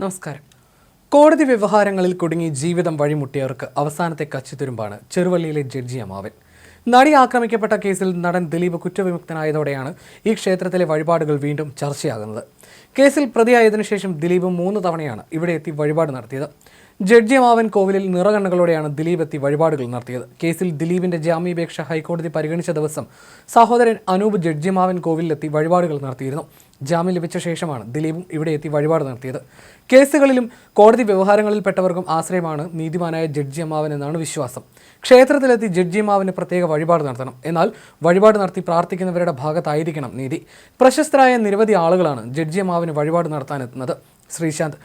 നമസ്കാരം. കോടതി വ്യവഹാരങ്ങളിൽ കുടുങ്ങി ജീവിതം വഴിമുട്ടിയവർക്ക് അവസാനത്തെ കച്ചിത്തുരുമ്പാണ് ചെറുവള്ളിയിലെ ജഡ്ജി അമ്മാവൻ. നടി ആക്രമിക്കപ്പെട്ട കേസിൽ നടൻ ദിലീപ് കുറ്റവിമുക്തനായതോടെയാണ് ഈ ക്ഷേത്രത്തിലെ വഴിപാടുകൾ വീണ്ടും ചർച്ചയാകുന്നത്. കേസിൽ പ്രതിയായതിനു ശേഷം ദിലീപ് 3 തവണയാണ് ഇവിടെ എത്തി വഴിപാട് നടത്തിയത്. ജഡ്ജി അമ്മാവൻ കോവിലിൽ നിറകണ്ണുകളോടെയാണ് ദിലീപ് എത്തി വഴിപാടുകൾ നടത്തിയത്. കേസിൽ ദിലീപിന്റെ ജാമ്യാപേക്ഷ ഹൈക്കോടതി പരിഗണിച്ച ദിവസം സഹോദരൻ അനൂപ് ജഡ്ജി അമ്മാവൻ കോവിലെത്തി വഴിപാടുകൾ നടത്തിയിരുന്നു. ജാമ്യം ലഭിച്ച ശേഷമാണ് ദിലീപും ഇവിടെ എത്തി വഴിപാട് നടത്തിയത്. കേസുകളിലും കോടതി വ്യവഹാരങ്ങളിൽപ്പെട്ടവർക്കും ആശ്രയമാണ് നീതിമാനായ ജഡ്ജി അമ്മാവൻ എന്നാണ് വിശ്വാസം. ക്ഷേത്രത്തിലെത്തി ജഡ്ജി അമ്മാവന് പ്രത്യേക വഴിപാട് നടത്തണം. എന്നാൽ വഴിപാട് നടത്തി പ്രാർത്ഥിക്കുന്നവരുടെ ഭാഗത്തായിരിക്കണം നീതി. പ്രശസ്തരായ നിരവധി ആളുകളാണ് ജഡ്ജി അമ്മാവന് വഴിപാട് നടത്താനെത്തുന്നത്. ശ്രീശാന്ത്,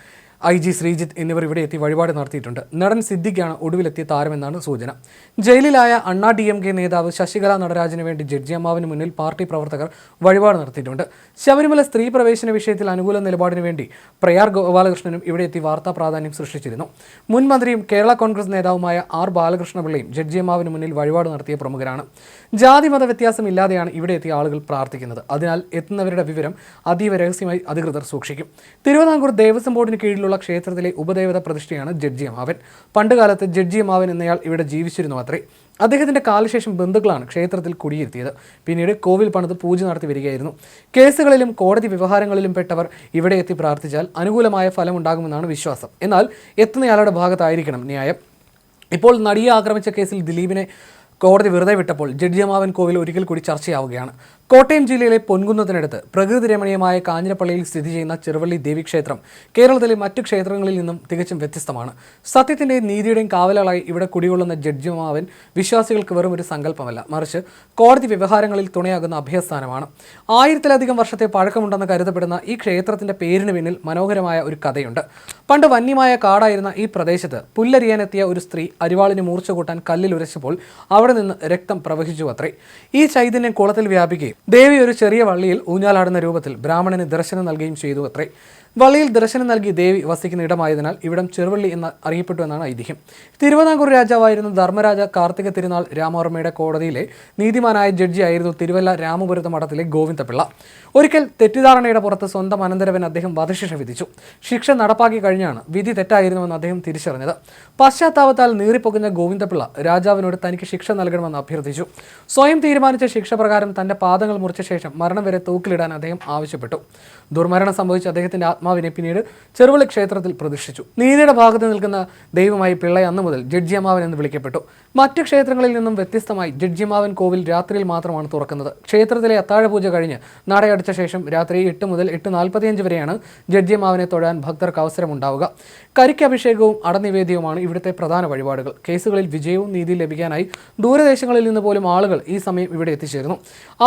IG ശ്രീജിത്ത് എന്നിവർ ഇവിടെ എത്തി വഴിപാട് നടത്തിയിട്ടുണ്ട്. നടൻ സിദ്ദിഖാണ് ഒടുവിലെത്തിയ താരമെന്നാണ് സൂചന. ജയിലിലായ അണ്ണാ DMK നേതാവ് ശശികല നടരാജന് വേണ്ടി ജഡ്ജി അമ്മാവന് മുന്നിൽ പാർട്ടി പ്രവർത്തകർ വഴിപാട് നടത്തിയിട്ടുണ്ട്. ശബരിമല സ്ത്രീ പ്രവേശന വിഷയത്തിൽ അനുകൂല നിലപാടിന് വേണ്ടി പ്രയാർ ഗോപാലകൃഷ്ണനും ഇവിടെ എത്തി വാർത്താ പ്രാധാന്യം സൃഷ്ടിച്ചിരുന്നു. മുൻ മന്ത്രിയും കേരള കോൺഗ്രസ് നേതാവുമായ R ബാലകൃഷ്ണപിള്ളയും ജഡ്ജി അമ്മാവന് മുന്നിൽ വഴിപാട് നടത്തിയ പ്രമുഖരാണ്. ജാതി മത വ്യത്യാസമില്ലാതെയാണ് ഇവിടെ എത്തിയ ആളുകൾ പ്രാർത്ഥിക്കുന്നത്. അതിനാൽ എത്തുന്നവരുടെ വിവരം അതീവ രഹസ്യമായി അധികൃതർ സൂക്ഷിക്കും. തിരുവിതാംകൂർ ദേവസ്വം ബോർഡിന് കീഴിലുള്ള ക്ഷേത്രത്തിലെ ഉപദേവത പ്രതിഷ്ഠയാണ് ജഡ്ജി അമ്മാവൻ. പണ്ടുകാലത്ത് ജഡ്ജി അമ്മാവൻ എന്നയാൾ ഇവിടെ ജീവിച്ചിരുന്നു അത്രേ. അദ്ദേഹത്തിന്റെ കാലശേഷം ബന്ധുക്കളാണ് ക്ഷേത്രത്തിൽ കുടിയിരുത്തിയത്. പിന്നീട് കോവിൽ പണിത് പൂജ നടത്തി വരികയായിരുന്നു. കേസുകളിലും കോടതി വ്യവഹാരങ്ങളിലും പെട്ടവർ ഇവിടെ എത്തി പ്രാർത്ഥിച്ചാൽ അനുകൂലമായ ഫലമുണ്ടാകുമെന്നാണ് വിശ്വാസം. എന്നാൽ എത്തുന്നയാളുടെ ഭാഗത്തായിരിക്കണം ന്യായം. ഇപ്പോൾ നടിയെ ആക്രമിച്ച കേസിൽ ദിലീപിനെ കോടതി വെറുതെ വിട്ടപ്പോൾ ജഡ്ജി അമ്മാവൻ കോവിൽ ഒരിക്കൽ കൂടി ചർച്ചയാവുകയാണ്. കോട്ടയം ജില്ലയിലെ പൊൻകുന്നത്തിനടുത്ത് പ്രകൃതി രമണീയമായ കാഞ്ഞിരപ്പള്ളിയിൽ സ്ഥിതി ചെയ്യുന്ന ചെറുവള്ളി ദേവീക്ഷേത്രം കേരളത്തിലെ മറ്റു ക്ഷേത്രങ്ങളിൽ നിന്നും തികച്ചും വ്യത്യസ്തമാണ്. സത്യത്തിൻ്റെയും നീതിയുടെയും കാവലാളായി ഇവിടെ കുടികൊള്ളുന്ന ജഡ്ജി അമ്മാവൻ വിശ്വാസികൾക്ക് വെറും ഒരു സങ്കല്പമല്ല, മറിച്ച് കോടതി വ്യവഹാരങ്ങളിൽ തുണയാകുന്ന അഭയസ്ഥാനമാണ്. 1000-ലധികം വർഷത്തെ പഴക്കമുണ്ടെന്ന് കരുതപ്പെടുന്ന ഈ ക്ഷേത്രത്തിന്റെ പേരിന് പിന്നിൽ മനോഹരമായ ഒരു കഥയുണ്ട്. പണ്ട് വന്യമായ കാടായിരുന്ന ഈ പ്രദേശത്ത് പുല്ലരിയാനെത്തിയ ഒരു സ്ത്രീ അരിവാളിന് മൂർച്ച കൂട്ടാൻ കല്ലിൽ ഉരച്ചപ്പോൾ അവിടെ നിന്ന് രക്തം പ്രവഹിച്ചു അത്രേ. ഈ ചൈതന്യം കുളത്തിൽ വ്യാപിക്കുകയും ദേവി ഒരു ചെറിയ വള്ളിയിൽ ഊഞ്ഞാലാടുന്ന രൂപത്തിൽ ബ്രാഹ്മണന് ദർശനം നൽകുകയും ചെയ്തു അത്രേ. വള്ളിയിൽ ദർശനം നൽകി ദേവി വസിക്കുന്ന ഇടമായതിനാൽ ഇവിടം ചെറുവള്ളി എന്ന് അറിയപ്പെട്ടു എന്നാണ് ഐതിഹ്യം. തിരുവിതാംകൂർ രാജാവായിരുന്ന ധർമ്മരാജ കാർത്തിക തിരുനാൾ രാമവർമ്മയുടെ കോടതിയിലെ നീതിമാനായ ജഡ്ജിയായിരുന്നു തിരുവല്ല രാമപുരത്ത് മഠത്തിലെ ഗോവിന്ദപിള്ള. ഒരിക്കൽ തെറ്റിദ്ധാരണയുടെ പുറത്ത് സ്വന്തം അനന്തരവൻ അദ്ദേഹം വധശിക്ഷ വിധിച്ചു. ശിക്ഷ നടപ്പാക്കി കഴിഞ്ഞാണ് വിധി തെറ്റായിരുന്നുവെന്ന് അദ്ദേഹം തിരിച്ചറിഞ്ഞത്. പശ്ചാത്താപത്താൽ നീറിപ്പൊകുന്ന ഗോവിന്ദപിള്ള രാജാവിനോട് തനിക്ക് ശിക്ഷ നൽകണമെന്ന് അഭ്യർത്ഥിച്ചു. സ്വയം തീരുമാനിച്ച ശിക്ഷ പ്രകാരം തന്റെ പാദങ്ങൾ മുറിച്ച ശേഷം മരണം വരെ തൂക്കിലിടാൻ അദ്ദേഹം ആവശ്യപ്പെട്ടു. ദുർമരണം സംഭവിച്ച അദ്ദേഹത്തിന്റെ ആത്മാവിനെ പിന്നീട് ചെറുവള്ളി ക്ഷേത്രത്തിൽ പ്രതിഷ്ഠിച്ചു. നീതിയുടെ ഭാഗത്ത് നിൽക്കുന്ന ദൈവമായി പിള്ള അന്നു മുതൽ ജഡ്ജി അമ്മാവൻ എന്ന് വിളിക്കപ്പെട്ടു. മറ്റു ക്ഷേത്രങ്ങളിൽ നിന്നും വ്യത്യസ്തമായി ജഡ്ജി അമ്മാവൻ കോവിൽ രാത്രിയിൽ മാത്രമാണ് തുറക്കുന്നത്. ക്ഷേത്രത്തിലെ അത്താഴപൂജ കഴിഞ്ഞ് നടയടച്ച ശേഷം രാത്രി 8 മുതൽ 8:45 വരെയാണ് ജഡ്ജി അമ്മാവനെ തൊഴാൻ ഭക്തർക്ക് അവസരമുണ്ടാവുക. കരിക്കഭിഷേകവും അടനിവേദ്യവുമാണ് ഇവിടുത്തെ പ്രധാന വഴിപാടുകൾ. കേസുകളിൽ വിജയവും നീതി ലഭിക്കാനായി ദൂരദേശങ്ങളിൽ നിന്ന് പോലും ആളുകൾ ഈ സമയം ഇവിടെ എത്തിച്ചേരുന്നു.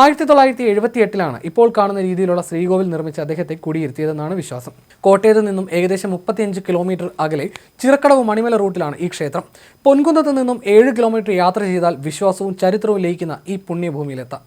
1978-ലാണ് ഇപ്പോൾ കാണുന്ന രീതിയിലുള്ള ശ്രീകോവിൽ നിർമ്മിച്ച് അദ്ദേഹത്തെ കുടിയിരുത്തിയതെന്നാണ് വിശ്വാസം. കോട്ടയത്ത് നിന്നും ഏകദേശം 35 കിലോമീറ്റർ അകലെ ചിറക്കടവ് മണിമല റൂട്ടിലാണ് ഈ ക്ഷേത്രം. പൊൻകുന്നത്ത് നിന്നും 7 കിലോമീറ്റർ യാത്ര ചെയ്താൽ വിശ്വാസവും ചരിത്രവും ലയിക്കുന്ന ഈ പുണ്യഭൂമിയിലെത്താം.